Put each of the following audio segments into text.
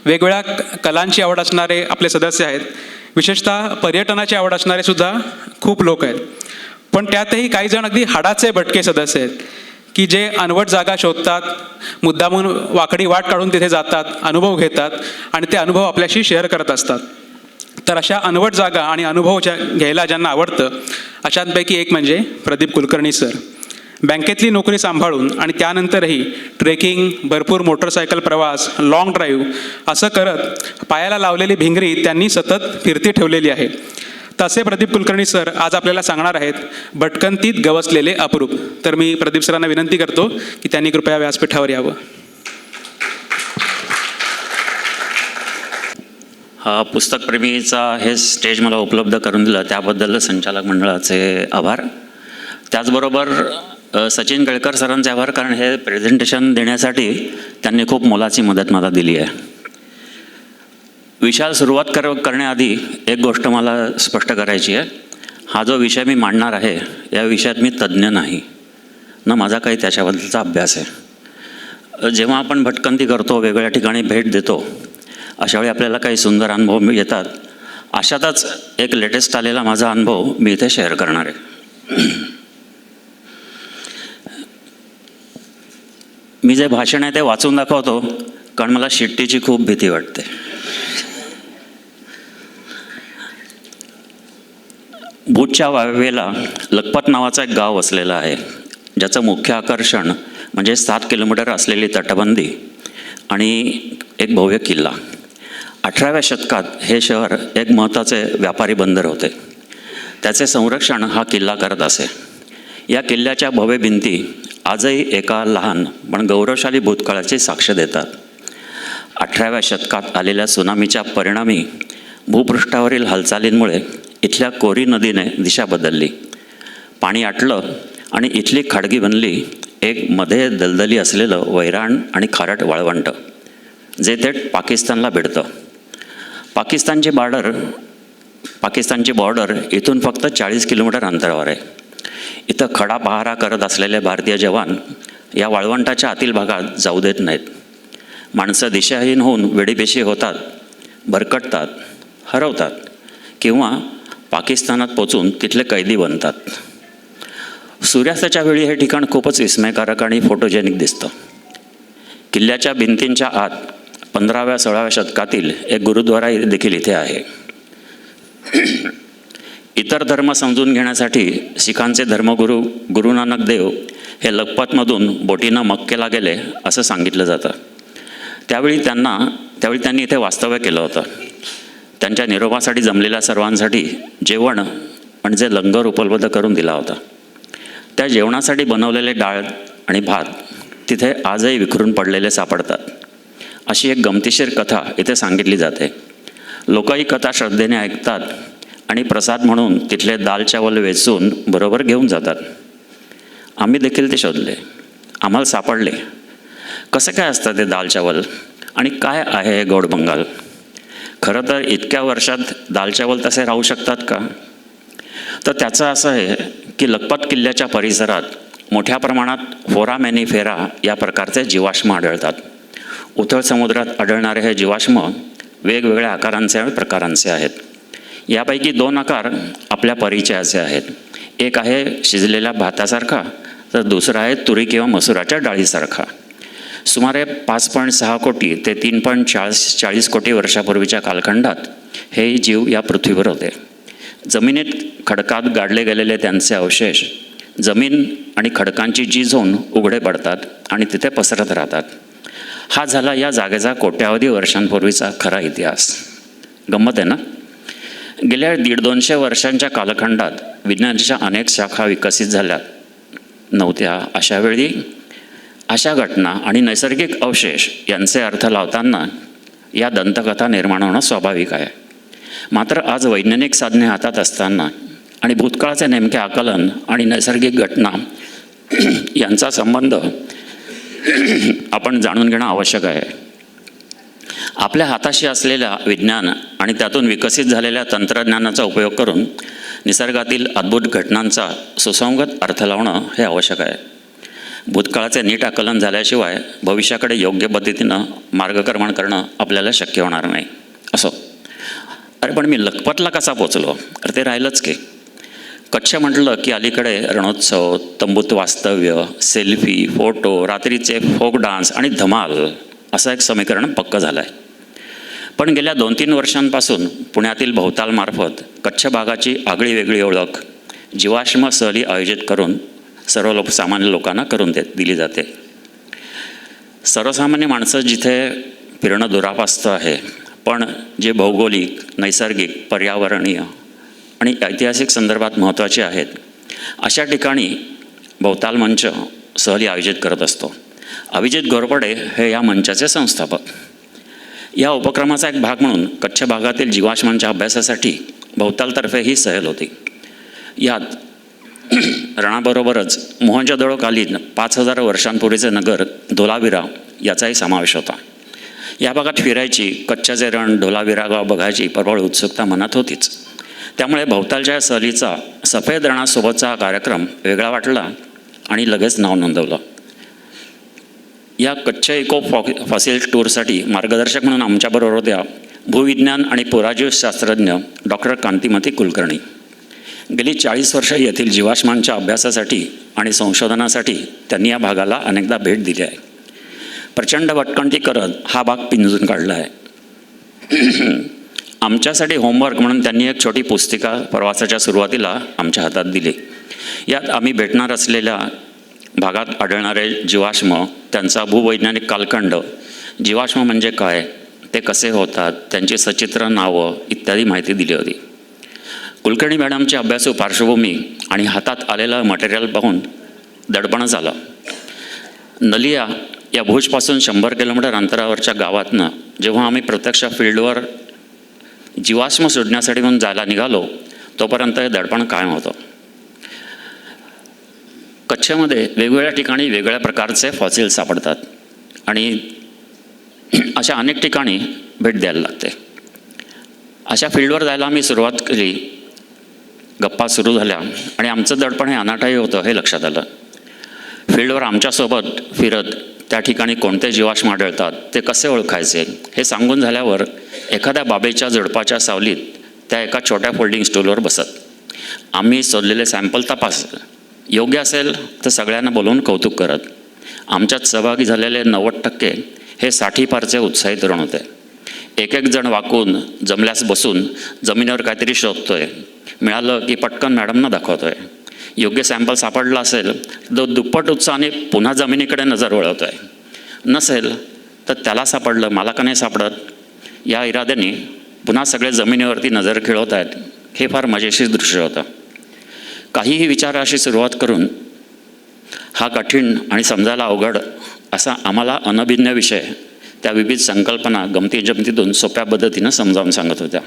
वेगवेगळ्या कलांची आवड असणारे आपले सदस्य आहेत. विशेषतः पर्यटनाची आवड असणारे सुद्धा खूप लोक आहेत. पण त्यातही काही जण अगदी हाडाचे भटके सदस्य आहेत की जे अनवट जागा शोधतात, मुद्दामून वाकडी वाट काढून तिथे जातात, अनुभव घेतात आणि ते अनुभव आपल्याशी शेअर करत असतात. तर अशा अनवट जागा आणि अनुभव घ्यायला ज्यांना आवडतं अशांपैकी एक म्हणजे प्रदीप कुलकर्णी सर. बँकेतली नोकरी सांभाळून आणि त्यानंतरही ट्रेकिंग, भरपूर मोटरसायकल प्रवास, लाँग ड्राईव्ह असं करत पायाला लावलेली भिंगरी त्यांनी सतत फिरती ठेवलेली आहे. तसे प्रदीप कुलकर्णी सर आज आपल्याला सांगणार आहेत भटकंतीत गवसलेले अप्रूप. तर मी प्रदीप सरांना विनंती करतो की त्यांनी कृपया व्यासपीठावर यावं. हा पुस्तकप्रेमीचा हे स्टेज मला उपलब्ध करून दिलं त्याबद्दल संचालक मंडळाचे आभार. त्याचबरोबर सचिन केळकर सरांचे आभार, कारण हे प्रेझेंटेशन देण्यासाठी त्यांनी खूप मोलाची मदत मला दिली आहे. विषयाला सुरुवात करण्याआधी एक गोष्ट मला स्पष्ट करायची आहे. हा जो विषय मी मांडणार आहे या विषयात मी तज्ज्ञ नाही ना माझा काही त्याच्याबद्दलचा अभ्यास आहे. जेव्हा आपण भटकंती करतो, वेगवेगळ्या ठिकाणी भेट देतो, अशावेळी आपल्याला काही सुंदर अनुभव येतात. अशातच एक लेटेस्ट आलेला माझा अनुभव मी इथे शेअर करणार आहे. मी जे भाषण आहे ते वाचून दाखवतो कारण मला शिट्टीची खूप भीती वाटते. भूजच्या वायव्येला लखपत नावाचा एक गाव वसलेलं आहे, ज्याचं मुख्य आकर्षण म्हणजे 7 किलोमीटर असलेली तटबंदी आणि एक भव्य किल्ला. 18व्या शतकात हे शहर एक महत्त्वाचे व्यापारी बंदर होते. त्याचे संरक्षण हा किल्ला करत असे. या किल्ल्याच्या भव्य भिंती आजही एका लहान पण गौरवशाली भूतकाळाची साक्ष देतात. 18व्या शतकात आलेल्या सुनामीच्या परिणामी भूपृष्ठावरील हालचालींमुळे इथल्या कोरी नदीने दिशा बदलली. पाणी आटलं आणि इथली खाडगी बनली एक मध्ये दलदली असलेलं वैराण आणि खारट वाळवंट, जे थेट पाकिस्तानला भिडतं. पाकिस्तानची बॉर्डर इथून फक्त 40 किलोमीटर अंतरावर आहे. इथं खडा पहारा करत असलेले भारतीय जवान या वाळवंटाच्या आतील भागात जाऊ देत नाहीत. माणसं दिशाहीन होऊन वेडीपेशी होतात, भरकटतात, हरवतात किंवा पाकिस्तानात पोचून तिथले कैदी बनतात. सूर्यास्ताच्या वेळी हे ठिकाण खूपच विस्मयकारक आणि फोटोजेनिक दिसतं. किल्ल्याच्या भिंतींच्या आत 15व्या-16व्या शतकातील एक गुरुद्वारा देखील इथे आहे. इतर धर्म समजून घेण्यासाठी शिखांचे धर्मगुरू गुरु नानक देव हे लखपतमधून बोटीनं मक्केला गेले असं सांगितलं जातं. त्यावेळी त्यांनी इथे वास्तव्य केलं होतं. त्यांच्या निरोपासाठी जमलेल्या सर्वांसाठी जेवण म्हणजे लंगर उपलब्ध करून दिला होता. त्या जेवणासाठी बनवलेले डाळ आणि भात तिथे आजही विखरून पडलेले सापडतात. अशी एक गमतीशीर कथा इथे सांगितली जाते. लोक ही कथा श्रद्धेने ऐकतात आणि प्रसाद म्हणून तिथले दाल चावल वेचून बरोबर घेऊन जातात. आम्ही देखील ते शोधले, आम्हाला सापडले. कसं काय असतं ते दाल चावल आणि काय आहे हे गोड बंगाल? खरं तर इतक्या वर्षात दाल चावल तसे राहू शकतात का? तर त्याचं असं आहे की लखपत किल्ल्याच्या परिसरात मोठ्या प्रमाणात फोरामेनिफेरा या प्रकारचे जीवाश्म आढळतात. उथळ समुद्रात आढळणारे हे जीवाश्म वेगवेगळ्या आकारांचे आणि प्रकारांचे आहेत. यापैकी 2 आकार आपल्या परिचयाचे आहेत. एक आहे शिजलेल्या भातासारखा, तर दुसरा आहे तुरी किंवा मसुराच्या डाळीसारखा. सुमारे 5.6 कोटी ते 3.40 कोटी वर्षापूर्वीच्या कालखंडात हे जीव या पृथ्वीवर होते. जमिनीत खडकात गाडले गेलेले त्यांचे अवशेष जमीन आणि खडकांची झीज होऊन उघडे पडतात आणि तिथे पसरत राहतात. हा झाला या जागेचा कोट्यावधी वर्षांपूर्वीचा खरा इतिहास. गंमत आहे ना? गेल्या 150-200 वर्षांच्या कालखंडात विज्ञानाच्या अनेक शाखा विकसित झाल्या नव्हत्या. अशावेळी अशा घटना आणि नैसर्गिक अवशेष यांचे अर्थ लावताना या दंतकथा निर्माण होणं स्वाभाविक आहे. मात्र आज वैज्ञानिक साधने हातात असताना आणि भूतकाळाचे नेमके आकलन आणि नैसर्गिक घटना यांचा संबंध आपण जाणून घेणं आवश्यक आहे. आपल्या हाताशी असलेल्या विज्ञान आणि त्यातून विकसित झालेल्या तंत्रज्ञानाचा उपयोग करून निसर्गातील अद्भुत घटनांचा सुसंगत अर्थ लावणं हे आवश्यक आहे. भूतकाळाचे नीट आकलन झाल्याशिवाय भविष्याकडे योग्य पद्धतीनं मार्गक्रमण करणं आपल्याला शक्य होणार नाही. असो, अरे पण मी लखपतला कसा पोचलो? तर ते राहिलंच की. कच्छ म्हटलं की अलीकडे रणोत्सव, तंबूत वास्तव्य, सेल्फी, फोटो, रात्रीचे फोक डान्स आणि धमाल असं एक समीकरण पक्कं झालं आहे. पण गेल्या 2-3 वर्षांपासून पुण्यातील भवतालमार्फत कच्छ भागाची आगळी वेगळी ओळख जीवाश्म सहली आयोजित करून सामान्य लोकांना करून दिली जाते. सर्वसामान्य माणसं जिथे फिरणं दुरापास्त आहे, पण जे भौगोलिक, नैसर्गिक, पर्यावरणीय आणि ऐतिहासिक संदर्भात महत्त्वाचे आहेत, अशा ठिकाणी भवताल मंच सहली आयोजित करत असतो. अभिजित घोरपडे हे या मंचाचे संस्थापक. या उपक्रमाचा एक भाग म्हणून कच्छ भागातील जीवाश्मांच्या अभ्यासासाठी भवतालतर्फे ही सहल होती. यात रणाबरोबरच मोहनजोदडोकालीन 5000 वर्षांपूर्वीचे नगर धोलावीरा याचाही समावेश होता. या भागात फिरायची, कच्छचे रण धोलावीरा गाव बघायची प्रबळ उत्सुकता मनात होतीच. त्यामुळे भवतालच्या सहलीचा सफेद रणासोबतचा हा कार्यक्रम वेगळा वाटला आणि लगेच नाव नोंदवलं. या कच्छ इको फॉसिल टूरसाठी मार्गदर्शक म्हणून आमच्याबरोबर होत्या भूविज्ञान आणि पुराजीवशास्त्रज्ञ डॉक्टर कांतिमती कुलकर्णी. गेली 40 वर्ष येथील जीवाश्मांच्या अभ्यासासाठी आणि संशोधनासाठी त्यांनी या भागाला अनेकदा भेट दिली आहे. प्रचंड भटकंती करत हा भाग पिंजून काढला आहे. आमच्यासाठी होमवर्क म्हणून त्यांनी एक छोटी पुस्तिका प्रवासाच्या सुरुवातीला आमच्या हातात दिली. यात आम्ही भेटणार असलेल्या भागात आढळणारे जीवाश्म, त्यांचा भूवैज्ञानिक कालखंड, जीवाश्म म्हणजे काय, ते कसे होतात, त्यांची सचित्र नावं इत्यादी माहिती दिली होती. कुलकर्णी मॅडमची अभ्यासू पार्श्वभूमी आणि हातात आलेलं मटेरियल पाहून दडपण झालं. नलिया या भुजपासून 100 किलोमीटर अंतरावरच्या गावातनं जेव्हा आम्ही प्रत्यक्ष फील्डवर जीवाश्म शोधण्यासाठी म्हणून जायला निघालो, तोपर्यंत हे दडपण कायम होतं. कच्छमध्ये वेगवेगळ्या ठिकाणी वेगवेगळ्या प्रकारचे फॉसिल सापडतात आणि अशा अनेक ठिकाणी भेट द्यायला लागते. अशा फील्डवर जायला आम्ही सुरुवात केली. गप्पा सुरू झाल्या आणि आमचं दडपण हे अनाठायी होतं हे लक्षात आलं. फील्डवर आमच्यासोबत फिरत त्या ठिकाणी कोणते जीवाश्म आढळतात, ते कसे ओळखायचे हे सांगून झाल्यावर एखाद्या बाबेच्या झुडपाच्या सावलीत त्या एका छोट्या फोल्डिंग स्टूलवर बसत आम्ही शोधलेले सॅम्पल तपासत, योग्य असेल तर सगळ्यांना बोलवून कौतुक करत. आमच्यात सहभागी झालेले 90% हे 60 पारचे उत्साही तरुण होते. एक जण वाकून, जमल्यास बसून जमिनीवर काहीतरी शोधतोय, मिळालं की पटकन मॅडमना दाखवतोय. योग्य सॅम्पल सापडला असेल तर दुप्पट उत्साहाने पुन्हा जमिनीकडे नजर वळवतोय. नसेल तर त्याला सापडलं, मला का नाही सापडत, या इराद्याने पुन्हा सगळे जमिनीवरती नजर खेळवत आहेत. हे फार मजेशीर दृश्य होतं. काहीही विचाराशी सुरुवात करून हा कठीण आणि समजायला अवघड असा आम्हाला अनभिज्ञ विषय त्या विविध संकल्पना गमतीजमतीतून सोप्या पद्धतीनं समजावून सांगत होत्या.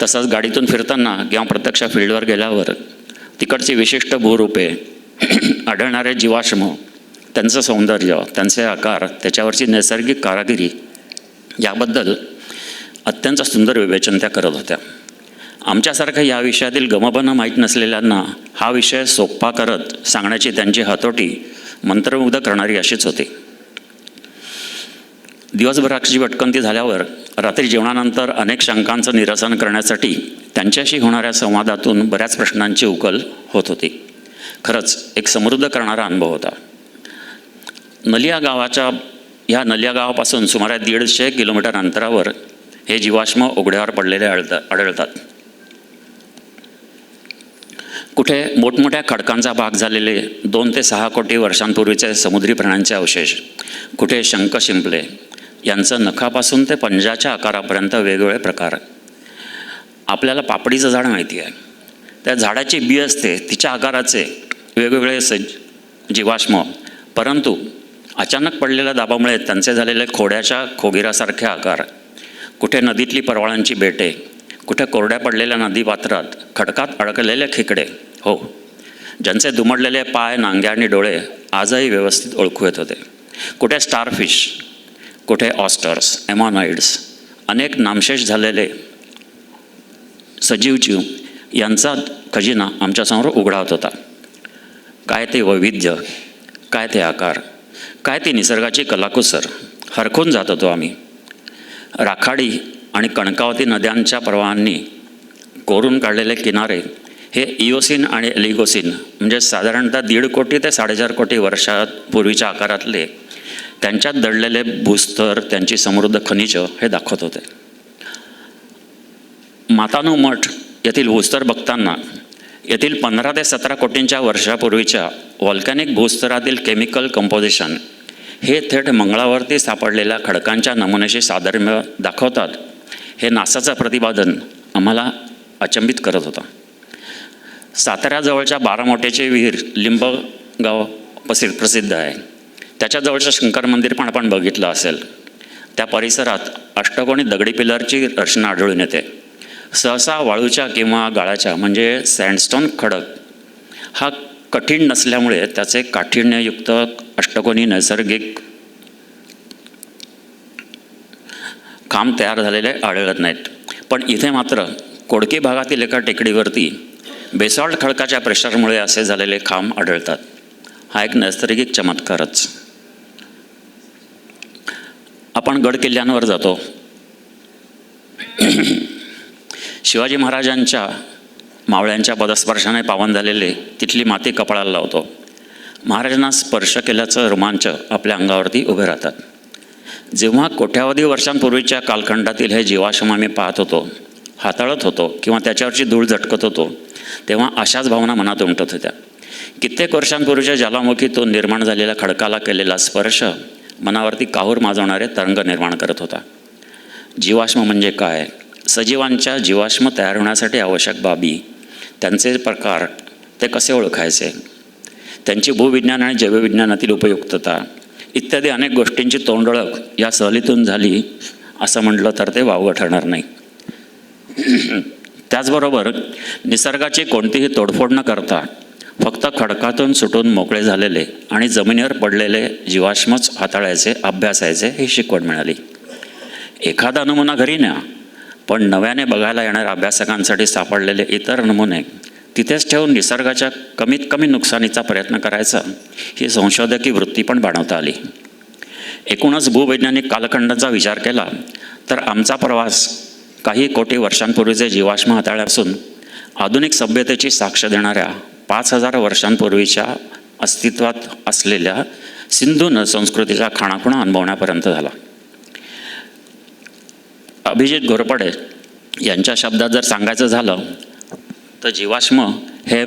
तसंच गाडीतून फिरताना किंवा प्रत्यक्ष फील्डवर गेल्यावर तिकडची विशिष्ट भूरूपे, आढळणारे जीवाश्म, त्यांचं सौंदर्य, त्यांचे आकार, त्याच्यावरची नैसर्गिक कारागिरी याबद्दल अत्यंत सुंदर विवेचन त्या करत होत्या. आमच्यासारख्या या विषयातील गमबन माहीत नसलेल्यांना हा विषय सोपा करत सांगण्याची त्यांची हातोटी मंत्रमुग्ध करणारी अशीच होती. दिवसभराची भटकंती झाल्यावर रात्री जेवणानंतर अनेक शंकांचं निरसन करण्यासाठी त्यांच्याशी होणाऱ्या संवादातून बऱ्याच प्रश्नांची उकल होत होती. खरंच एक समृद्ध करणारा अनुभव होता. नलिया गावापासून सुमारे 150 किलोमीटर अंतरावर हे जीवाश्म उघड्यावर पडलेले आढळतात. कुठे मोठमोठ्या खडकांचा भाग झालेले 2 ते 6 कोटी वर्षांपूर्वीचे समुद्री प्राण्यांचे अवशेष, कुठे शंख शिंपले यांचं नखापासून ते पंजाच्या आकारापर्यंत वेगवेगळे प्रकार. आपल्याला पापडीचं झाड माहिती आहे, त्या झाडाची बी असते तिच्या आकाराचे वेगवेगळे जीवाश्म, परंतु अचानक पडलेल्या दाबामुळे त्यांचे झालेले खोड्याच्या खोगिरासारखे आकार, कुठे नदीतली परवाळांची बेटे, कुठे कोरड्या पडलेल्या नदीपात्रात खडकात अडकलेले खेकडे, हो, ज्यांचे दुमडलेले पाय, नांग्या आणि डोळे आजही व्यवस्थित ओळखू येत होते. कुठे स्टारफिश, कुठे ऑस्टर्स, एमॉनॉइड्स, अनेक नामशेष झालेले सजीव जीव यांचा खजिना आमच्यासमोर उघडावत होता. काय ते वैविध्य, काय ते आकार, काय ती निसर्गाची कलाकुसर, हरखून जात होतो आम्ही. राखाडी आणि कणकावती नद्यांच्या प्रवाहांनी कोरून काढलेले किनारे हे इओसिन आणि एलिगोसिन म्हणजे साधारणतः 1.5 कोटी ते 4.5 कोटी वर्षापूर्वीच्या आकारातले त्यांच्यात दडलेले भूस्तर, त्यांची समृद्ध खनिजं हे दाखवत होते. मातानो मठ येथील भूस्तर बघताना येथील 15 ते 17 कोटींच्या वर्षापूर्वीच्या व्हॉल्कॅनिक भूस्तरातील केमिकल कंपोजिशन हे थेट मंगळावरती सापडलेल्या खडकांच्या नमुन्याशी साधर्म्य दाखवतात, हे नासाचं प्रतिपादन आम्हाला अचंबित करत होता. साताऱ्याजवळच्या बारामोटेचे विहीर लिंबगाव प्रसिद्ध आहे. त्याच्याजवळचं शंकर मंदिर पण आपण बघितलं असेल. त्या परिसरात अष्टकोनी दगडी पिलरची रचना आढळून येते. सहसा वाळूच्या किंवा गाळाच्या म्हणजे सँडस्टोन खडक हा कठीण नसल्यामुळे त्याचे काठिण्ययुक्त अष्टकोनी नैसर्गिक खांब तयार झालेले आढळत नाहीत. पण इथे मात्र कोडकी भागातील एका टेकडीवरती बेसॉल्ट खडकाच्या प्रेशरमुळे असे झालेले खांब आढळतात. हा एक नैसर्गिक चमत्कारच. आपण गड किल्ल्यांवर जातो. शिवाजी महाराजांच्या मावळ्यांच्या पदस्पर्शाने पावन झालेले तिथली माती कपाळाला लावतो. महाराजांना स्पर्श केल्याचं रोमांच आपल्या अंगावरती उभे राहतात. जेव्हा कोट्यावधी वर्षांपूर्वीच्या कालखंडातील हे जीवाश्म आम्ही पाहत होतो, हाताळत होतो किंवा त्याच्यावरची धूळ झटकत होतो, तेव्हा अशाच भावना मनात उमटत होत्या. कित्येक वर्षांपूर्वीच्या ज्वालामुखीतून निर्माण झालेल्या खडकाला केलेला स्पर्श मनावरती काहूर माजवणारे तरंग निर्माण करत होता. जीवाश्म म्हणजे काय? सजीवांच्या जीवाश्म तयार होण्यासाठी आवश्यक बाबी, त्यांचे प्रकार, ते कसे ओळखायचे, त्यांची भूविज्ञान आणि जैवविज्ञानातील उपयुक्तता इत्यादी अनेक गोष्टींची तोंडओळख या सहलीतून झाली असं म्हटलं तर ते वावगं ठरणार नाही. त्याचबरोबर निसर्गाची कोणतीही तोडफोड न करता फक्त खडकातून सुटून मोकळे झालेले आणि जमिनीवर पडलेले जीवाश्मच हाताळायचे, अभ्यासायचे ही शिकवण मिळाली. एखादा नमुना घरी न्या, पण नव्याने बघायला येणाऱ्या अभ्यासकांसाठी सापडलेले इतर नमुने तिथेच ठेवून निसर्गाच्या कमीत कमी नुकसानीचा प्रयत्न करायचा ही संशोधकी वृत्ती पण बाणवता आली. एकूणच भूवैज्ञानिक कालखंडाचा विचार केला तर आमचा प्रवास काही कोटी वर्षांपूर्वीचे जीवाश्म हाताळण्यापासून आधुनिक सभ्यतेची साक्ष देणाऱ्या 5000 वर्षांपूर्वीच्या अस्तित्वात असलेल्या सिंधू संस्कृतीचा खाणाखुणा अनुभवण्यापर्यंत झाला. अभिजित घोरपडे यांच्या शब्दात जर सांगायचं झालं तर जीवाश्म हे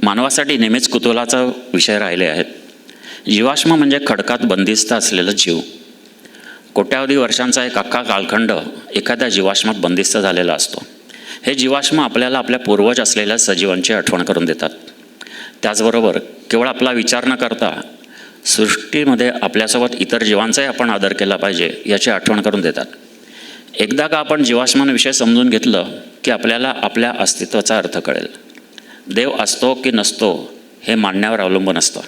मानवासाठी नेहमीच कुतूहलाचा विषय राहिले आहेत. जीवाश्म म्हणजे खडकात बंदिस्त असलेला जीव. कोट्यावधी वर्षांचा एक अख्खा कालखंड एखाद्या जीवाश्मात बंदिस्त झालेला असतो. हे जीवाश्म आपल्याला आपल्या पूर्वज असलेल्या सजीवांची आठवण करून देतात. त्याचबरोबर केवळ आपला विचार न करता सृष्टीमध्ये आपल्यासोबत इतर जीवांचाही आपण आदर केला पाहिजे याची आठवण करून देतात. एकदा का आपण जीवाश्मांविषयी समजून घेतलं की आपल्याला आपल्या अस्तित्वाचा अर्थ कळेल. देव असतो की नसतो हे मानण्यावर अवलंबून असतं,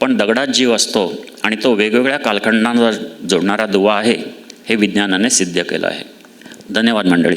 पण दगडात जीव असतो आणि तो वेगवेगळ्या कालखंडांवर जोडणारा दुवा आहे हे विज्ञानाने सिद्ध केलं आहे. धन्यवाद मंडळी.